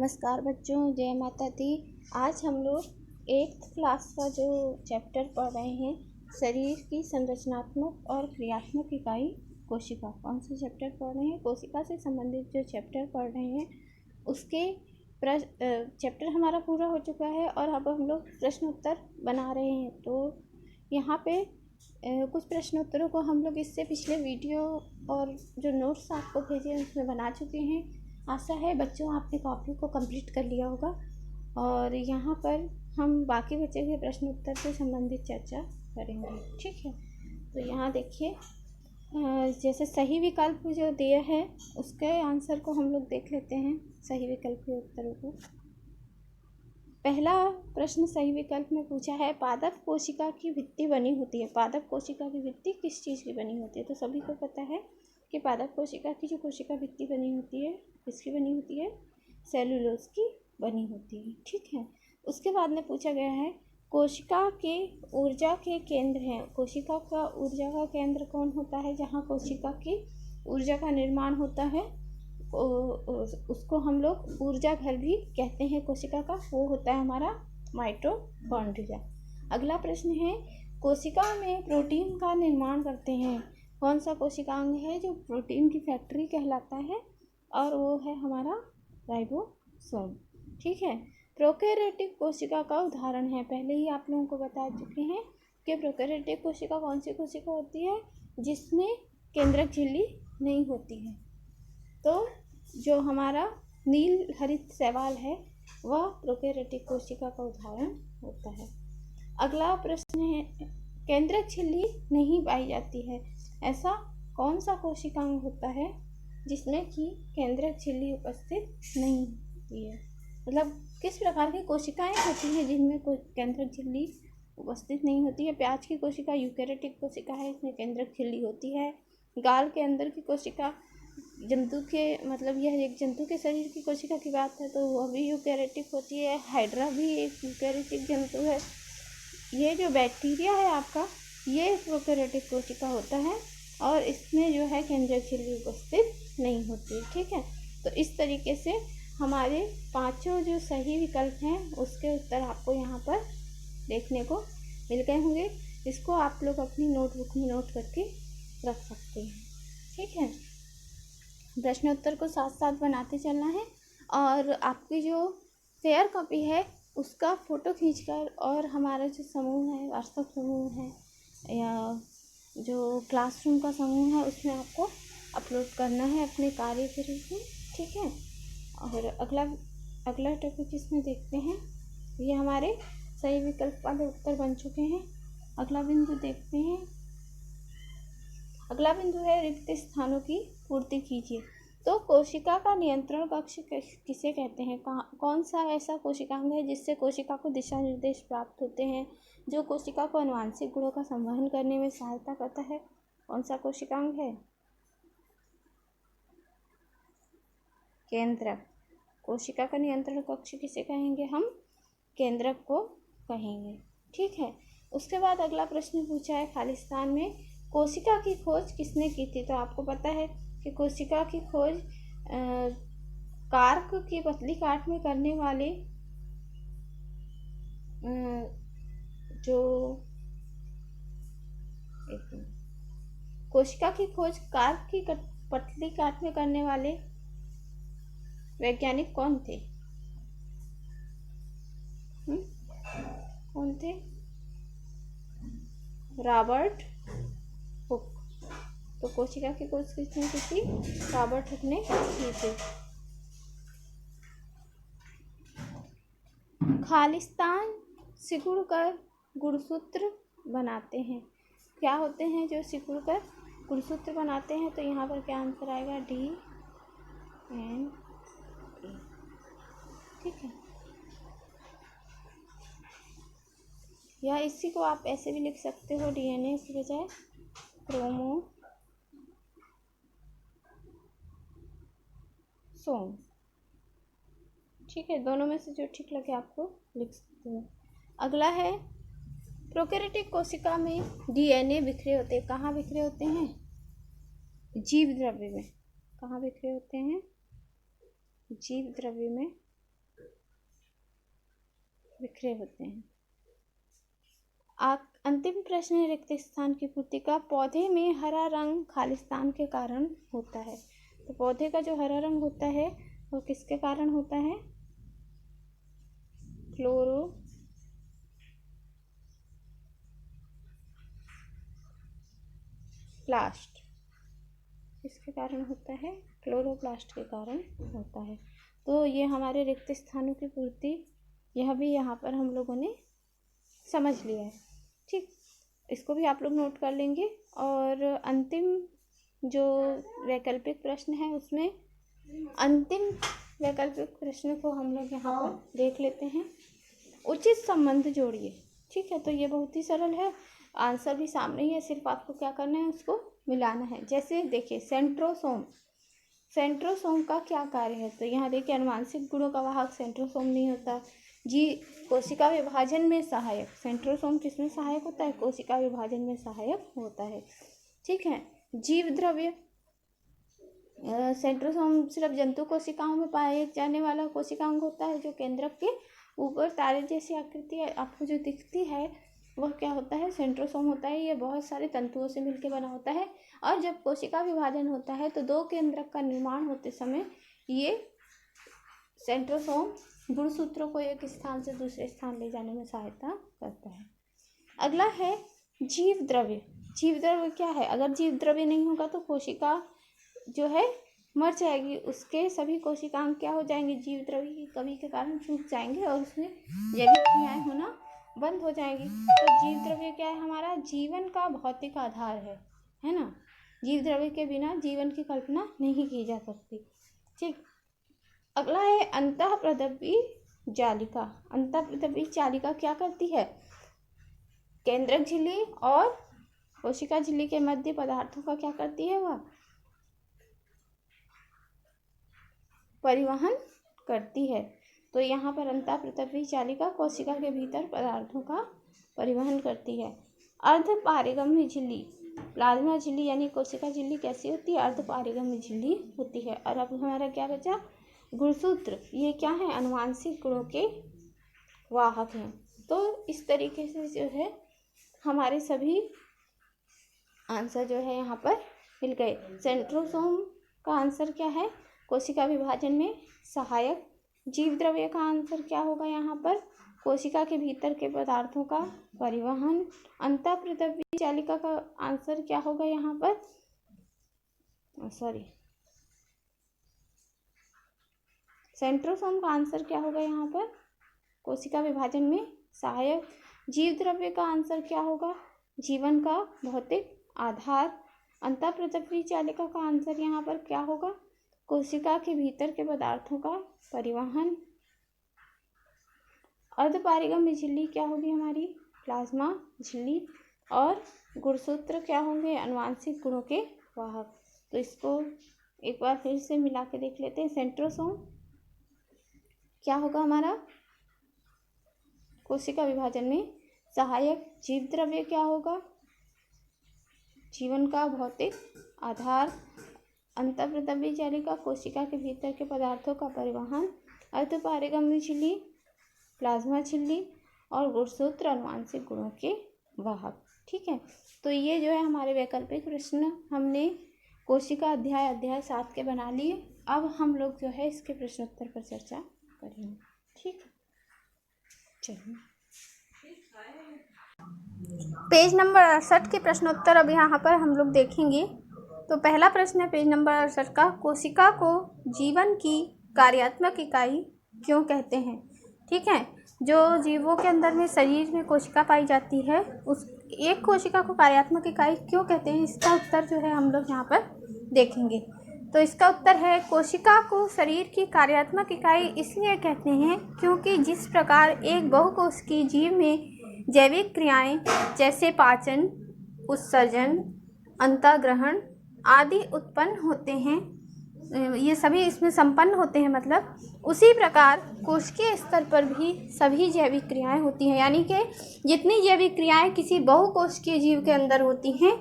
नमस्कार बच्चों, जय माता दी। आज हम लोग 8th क्लास का जो चैप्टर पढ़ रहे हैं, शरीर की संरचनात्मक और क्रियात्मक इकाई कोशिका। कौन सा चैप्टर पढ़ रहे हैं? कोशिका से संबंधित जो चैप्टर पढ़ रहे हैं उसके चैप्टर हमारा पूरा हो चुका है और अब हम लोग प्रश्न उत्तर बना रहे हैं। तो यहाँ पे कुछ प्रश्न उत्तरों को हम लोग इससे पिछले वीडियो और जो नोट्स आपको भेजे उसमें बना चुके हैं। आशा है बच्चों आपने कॉपी को कंप्लीट कर लिया होगा और यहाँ पर हम बाकी बचे हुए प्रश्न उत्तर से संबंधित चर्चा करेंगे। ठीक है, तो यहाँ देखिए, जैसे सही विकल्प जो दिया है उसके आंसर को हम लोग देख लेते हैं, सही विकल्प के उत्तरों को। पहला प्रश्न सही विकल्प में पूछा है, पादप कोशिका की भित्ति बनी होती है। पादप कोशिका की भित्ति किस चीज़ की बनी होती है? तो सभी को पता है कि पादप कोशिका की जो कोशिका भित्ति बनी होती है किसकी बनी होती है? सेलुलोज की बनी होती है। ठीक है, उसके बाद में पूछा गया है, कोशिका के ऊर्जा के केंद्र हैं। कोशिका का ऊर्जा का केंद्र कौन होता है? जहाँ कोशिका की ऊर्जा का निर्माण होता है उसको हम लोग ऊर्जा घर भी कहते हैं कोशिका का, वो होता है हमारा माइटोकॉन्ड्रिया। अगला प्रश्न है, कोशिका में प्रोटीन का निर्माण करते हैं। कौन सा कोशिकांग है जो प्रोटीन की फैक्ट्री कहलाता है? और वो है हमारा राइबोसोम। ठीक है, प्रोकैरियोटिक कोशिका का उदाहरण है। पहले ही आप लोगों को बता चुके हैं कि प्रोकैरियोटिक कोशिका कौन सी कोशिका होती है? जिसमें केंद्रक झिल्ली नहीं होती है। तो जो हमारा नील हरित शैवाल है वह प्रोकैरियोटिक कोशिका का उदाहरण होता है। अगला प्रश्न है, केंद्रक झिल्ली नहीं पाई जाती है। ऐसा कौन सा कोशिकांग होता है जिसमें कि केंद्रक झिल्ली उपस्थित नहीं होती है? मतलब किस प्रकार की कोशिकाएं होती हैं जिनमें कोई केंद्रक झिल्ली उपस्थित नहीं होती है? प्याज की कोशिका यूकैरियोटिक कोशिका है, इसमें केंद्रक झिल्ली होती है। गाल के अंदर की कोशिका जंतु के, मतलब यह एक जंतु के शरीर की कोशिका की बात है तो वह भी यूकैरियोटिक होती है। हाइड्रा भी एक यूकैरियोटिक जंतु है। ये जो बैक्टीरिया है आपका, ये प्रोकैरियोटिक कोशिका होता है और इसमें जो है केंद्रक झिल्ली उपस्थित नहीं होती। ठीक है, तो इस तरीके से हमारे पांचों जो सही विकल्प हैं उसके उत्तर आपको यहाँ पर देखने को मिल गए होंगे। इसको आप लोग अपनी नोटबुक में नोट करके रख सकते हैं। ठीक है, प्रश्नोत्तर को साथ साथ बनाते चलना है और आपकी जो फेयर कॉपी है उसका फ़ोटो खींचकर और हमारा जो समूह है, व्हाट्सएप समूह है या जो क्लासरूम का समूह है उसमें आपको अपलोड करना है अपने कार्य के रूप में। ठीक है, और अगला टॉपिक इसमें देखते हैं। ये हमारे सही विकल्प वाले उत्तर बन चुके हैं। अगला बिंदु देखते हैं। अगला बिंदु है, रिक्त स्थानों की पूर्ति कीजिए। तो कोशिका का नियंत्रण कक्ष किसे कहते हैं? कौन सा ऐसा कोशिकांग है जिससे कोशिका को दिशा निर्देश प्राप्त होते हैं, जो कोशिका को आनुवांशिक गुणों का संवहन करने में सहायता करता है? कौन सा कोशिकांग है? केंद्रक। कोशिका का नियंत्रण कक्ष किसे कहेंगे? हम केंद्रक को कहेंगे। ठीक है, उसके बाद अगला प्रश्न पूछा है, खालिस्तान में कोशिका की खोज किसने की थी? तो आपको पता है कि कोशिका की खोज कार्क की पतली काट में करने वाले कोशिका की खोज कार्क की पतली काट में करने वाले वैज्ञानिक कौन थे? कौन थे? Robert Hooke. तो कोशिका की खोज किसने की थी? रॉबर्ट हुक ने की थी। खालिस्तान सिकुड़कर गुणसूत्र बनाते हैं। क्या होते हैं जो सिकुड़कर गुणसूत्र बनाते हैं? तो यहाँ पर क्या आंसर आएगा? DNA। ठीक है, या इसी को आप ऐसे भी लिख सकते हो, DNA की बजाय क्रोमोसोम। ठीक है, दोनों में से जो ठीक लगे आपको लिख सकते हो। अगला है, प्रोकैरियोटिक कोशिका में DNA बिखरे होते हैं। कहाँ बिखरे होते हैं? जीव द्रव्य में। कहाँ बिखरे होते हैं? जीव द्रव्य में बिखरे होते हैं। अंतिम प्रश्न है, रिक्त स्थान की पूर्ति का। पौधे में हरा रंग खालिस्तान के कारण होता है। तो पौधे का जो हरा रंग होता है वो किसके कारण होता है? क्लोरोप्लास्ट। किसके कारण होता है? क्लोरोप्लास्ट के कारण होता है। तो ये हमारे रिक्त स्थानों की पूर्ति, यह भी यहाँ पर हम लोगों ने समझ लिया है। ठीक, इसको भी आप लोग नोट कर लेंगे। और अंतिम जो वैकल्पिक प्रश्न है उसमें अंतिम वैकल्पिक प्रश्न को हम लोग यहाँ पर देख लेते हैं। उचित संबंध जोड़िए। ठीक है, तो ये बहुत ही सरल है, आंसर भी सामने ही है, सिर्फ आपको क्या करना है, उसको मिलाना है। जैसे देखिए सेंट्रोसोम का क्या कार्य है? तो यहाँ देखिए अनुवांशिक गुणों का वाहक सेंट्रोसोम नहीं होता जी। कोशिका विभाजन में सहायक, सेंट्रोसोम किसमें सहायक होता है? कोशिका विभाजन में सहायक होता है। ठीक है, जीव द्रव्य, सेंट्रोसोम सिर्फ जंतु कोशिकाओं में पाए जाने वाला कोशिकांग होता है, जो केंद्रक के ऊपर तारे जैसी आकृति आपको जो दिखती है वह क्या होता है? सेंट्रोसोम होता है। ये बहुत सारे तंतुओं से मिलकर बना होता है। और जब कोशिका विभाजन होता है तो दो केंद्रक का निर्माण होते समय ये सेंट्रोसोम गुणसूत्रों को एक स्थान से दूसरे स्थान ले जाने में सहायता करता है। अगला है जीव द्रव्य। जीव द्रव्य क्या है? अगर जीव द्रव्य नहीं होगा तो कोशिका जो है मर जाएगी, उसके सभी कोशिकांग क्या हो जाएंगे? जीव द्रव्य की कमी के कारण सूख जाएंगे और उसमें जैविक क्रियाएं होना बंद हो जाएंगी। तो जीव द्रव्य क्या है? हमारा जीवन का भौतिक आधार है ना। जीव द्रव्य के बिना जीवन की कल्पना नहीं की जा सकती। ठीक, अगला है अंतःप्रदवी जालिका। अंतःप्रदवी जालिका क्या करती है? केंद्रक झिल्ली और कोशिका झिल्ली के मध्य पदार्थों का क्या करती है? वह परिवहन करती है। तो यहाँ पर अंतःप्रदवी जालिका कोशिका के भीतर पदार्थों का परिवहन करती है। अर्धपारिगम्य झिल्ली, प्लाज्मा झिल्ली यानी कोशिका झिल्ली कैसी होती है? अर्धपारिगम्य झिल्ली होती है। और अब हमारा क्या बचा? गुणसूत्र। ये क्या है? अनुवांशिक गुणों के वाहक हैं। तो इस तरीके से जो है हमारे सभी आंसर जो है यहाँ पर मिल गए। सेंट्रोसोम का आंसर क्या है? कोशिका विभाजन में सहायक। जीव द्रव्य का आंसर क्या होगा यहाँ पर? कोशिका के भीतर के पदार्थों का परिवहन। अंतःप्रदवी जालिका का आंसर क्या होगा यहाँ पर? सेंट्रोसोम का आंसर क्या होगा यहाँ पर? कोशिका विभाजन में सहायक। जीव द्रव्य का आंसर क्या होगा? जीवन का भौतिक आधार। अंतःप्रदवी जालिका का आंसर यहाँ पर क्या होगा? कोशिका के भीतर के पदार्थों का परिवहन। अर्धपारिगम्य झिल्ली क्या होगी हमारी? प्लाज्मा झिल्ली। और गुणसूत्र क्या होंगे? अनुवांशिक गुणों के वाहक। तो इसको एक बार फिर से मिला के देख लेते हैं। सेंट्रोसोम क्या होगा हमारा? कोशिका विभाजन में सहायक। जीव द्रव्य क्या होगा? जीवन का भौतिक आधार। अंतःप्रदवी जालिका कोशिका के भीतर के पदार्थों का परिवहन। अर्धपारिगम्य झिल्ली प्लाज्मा झिल्ली। और गुणसूत्र अनुवांशिक गुणों के वाहक। ठीक है, तो ये जो है हमारे वैकल्पिक प्रश्न हमने कोशिका अध्याय 7 के बना लिए। अब हम लोग जो है इसके प्रश्नोत्तर पर चर्चा करेंगे। ठीक है, चलिए पेज नंबर 68 के प्रश्नोत्तर अब यहाँ पर हम लोग देखेंगे। तो पहला प्रश्न है पेज नंबर 68 का, कोशिका को जीवन की कार्यात्मक इकाई क्यों कहते हैं? ठीक है, जो जीवों के अंदर में शरीर में कोशिका पाई जाती है उस एक कोशिका को कार्यात्मक इकाई क्यों कहते हैं, इसका उत्तर जो है हम लोग यहाँ पर देखेंगे। तो इसका उत्तर है, कोशिका को शरीर की कार्यात्मक इकाई इसलिए कहते हैं क्योंकि जिस प्रकार एक बहुकोशिकीय जीव में जैविक क्रियाएं जैसे पाचन, उत्सर्जन, अंतःग्रहण आदि उत्पन्न होते हैं, ये सभी इसमें संपन्न होते हैं, मतलब उसी प्रकार कोशिकीय स्तर पर भी सभी जैविक क्रियाएं होती हैं। यानी कि जितनी जैविक क्रियाएं किसी बहुकोशिकीय जीव के अंदर होती हैं,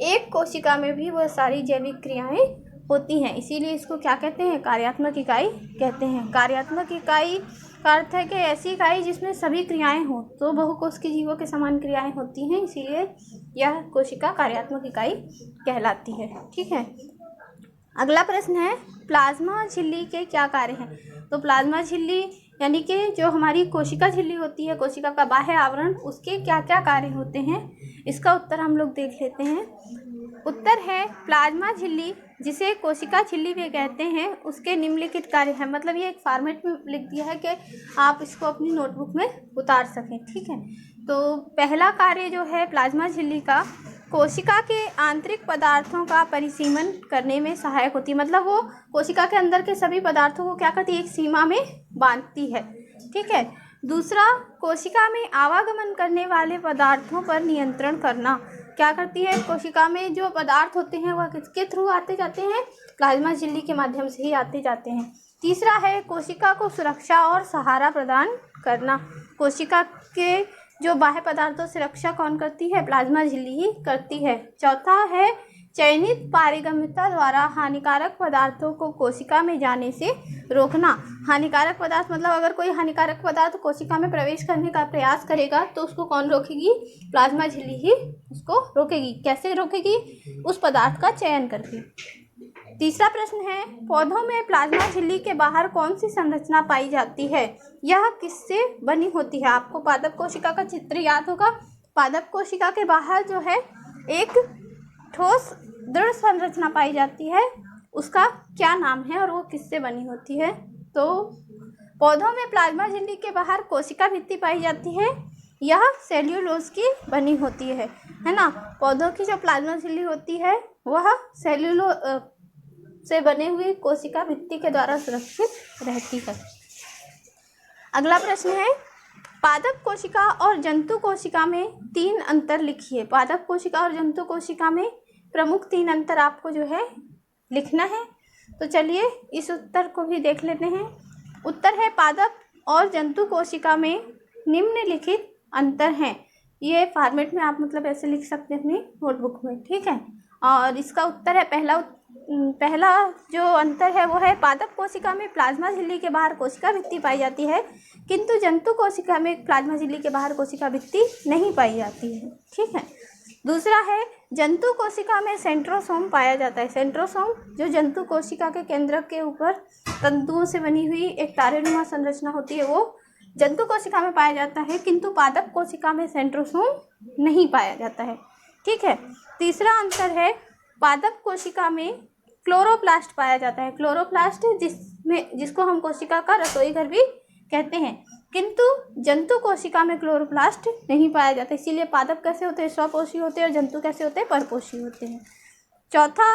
एक कोशिका में भी वह सारी जैविक क्रियाएं होती हैं। इसीलिए इसको क्या कहते हैं? कार्यात्मक इकाई कहते हैं। कार्यात्मक इकाई का अर्थ है कि ऐसी इकाई जिसमें सभी क्रियाएं हों, तो बहुकोशिकीय जीवों के समान क्रियाएं होती हैं, इसीलिए यह कोशिका कार्यात्मक इकाई कहलाती है। ठीक है, अगला प्रश्न है प्लाज्मा झिल्ली के क्या कार्य हैं। तो प्लाज्मा झिल्ली यानी कि जो हमारी कोशिका झिल्ली होती है, कोशिका का बाह्य आवरण, उसके क्या क्या कार्य होते हैं, इसका उत्तर हम लोग देख लेते हैं। उत्तर है प्लाज्मा झिल्ली, जिसे कोशिका झिल्ली भी कहते हैं, उसके निम्नलिखित कार्य हैं। मतलब ये एक फॉर्मेट में लिख दिया है कि आप इसको अपनी नोटबुक में उतार सकें। ठीक है, तो पहला कार्य जो है प्लाज्मा झिल्ली का, कोशिका के आंतरिक पदार्थों का परिसीमन करने में सहायक होती है। मतलब वो कोशिका के अंदर के सभी पदार्थों को क्या करती है, एक सीमा में बांधती है। ठीक है, दूसरा, कोशिका में आवागमन करने वाले पदार्थों पर नियंत्रण करना। क्या करती है, कोशिका में जो पदार्थ होते हैं वह किसके थ्रू आते जाते हैं, प्लाज्मा झिल्ली के माध्यम से ही आते जाते हैं। तीसरा है कोशिका को सुरक्षा और सहारा प्रदान करना। कोशिका के जो बाह्य पदार्थों से रक्षा कौन करती है, प्लाज्मा झिल्ली ही करती है। चौथा है चयनित पारगम्यता द्वारा हानिकारक पदार्थों को कोशिका में जाने से रोकना। हानिकारक पदार्थ मतलब अगर कोई हानिकारक पदार्थ कोशिका में प्रवेश करने का प्रयास करेगा तो उसको कौन रोकेगी, प्लाज्मा झिल्ली ही उसको रोकेगी। कैसे रोकेगी, उस पदार्थ का चयन करके। तीसरा प्रश्न है पौधों में प्लाज्मा झिल्ली के बाहर कौन सी संरचना पाई जाती है, यह किससे बनी होती है। आपको पादप कोशिका का चित्र याद होगा। पादप कोशिका के बाहर जो है एक ठोस दृढ़ संरचना पाई जाती है, उसका क्या नाम है और वो किससे बनी होती है। तो पौधों में प्लाज्मा झिल्ली के बाहर कोशिका भित्ति पाई जाती है, यह सेल्यूलोज की बनी होती है ना। पौधों की जो प्लाज्मा झिल्ली होती है वह सेल्यूलोज से बने हुए कोशिका भित्ति के द्वारा सुरक्षित रहती है। अगला प्रश्न है पादप कोशिका और जंतु कोशिका में 3 अंतर लिखिए। पादप कोशिका और जंतु कोशिका में प्रमुख 3 अंतर आपको जो है लिखना है। तो चलिए इस उत्तर को भी देख लेते हैं। उत्तर है पादप और जंतु कोशिका में निम्नलिखित अंतर हैं। ये फॉर्मेट में आप मतलब ऐसे लिख सकते हैं अपनी नोटबुक में। ठीक है, और इसका उत्तर है पहला जो अंतर है वो है पादप कोशिका में प्लाज्मा झिल्ली के बाहर कोशिका भित्ति पाई जाती है, किंतु जंतु कोशिका में प्लाज्मा झिल्ली के बाहर कोशिका भित्ति नहीं पाई जाती है। ठीक है, दूसरा है जंतु कोशिका में सेंट्रोसोम पाया जाता है। सेंट्रोसोम जो जंतु कोशिका के केंद्रक के ऊपर तंतुओं से बनी हुई एक तारेनुमा संरचना होती है, वो जंतु कोशिका में पाया जाता है, किंतु पादप कोशिका में सेंट्रोसोम नहीं पाया जाता है। ठीक है, तीसरा अंतर है पादप कोशिका में क्लोरोप्लास्ट पाया जाता है। क्लोरोप्लास्ट जिसको हम कोशिका का रसोई घर भी कहते हैं, किंतु जंतु कोशिका में क्लोरोप्लास्ट नहीं पाया जाता। इसीलिए पादप कैसे होते हैं, स्वपोषी होते हैं, और जंतु कैसे होते हैं, परपोषी होते हैं। चौथा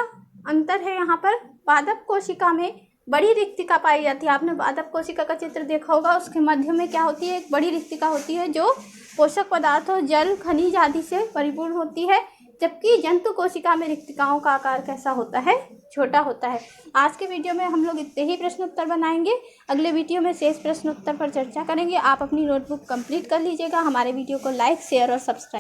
अंतर है यहाँ पर पादप कोशिका में बड़ी रिक्तिका पाई जाती है। आपने पादप कोशिका का चित्र देखा होगा, उसके मध्य में क्या होती है, एक बड़ी रिक्तिका होती है जो पोषक पदार्थों, जल, खनिज आदि से परिपूर्ण होती है, जबकि जंतु कोशिका में रिक्तिकाओं का आकार कैसा होता है, छोटा होता है। आज के वीडियो में हम लोग इतने ही प्रश्न उत्तर बनाएंगे। अगले वीडियो में शेष प्रश्न उत्तर पर चर्चा करेंगे। आप अपनी नोटबुक कंप्लीट कर लीजिएगा। हमारे वीडियो को लाइक, शेयर और सब्सक्राइब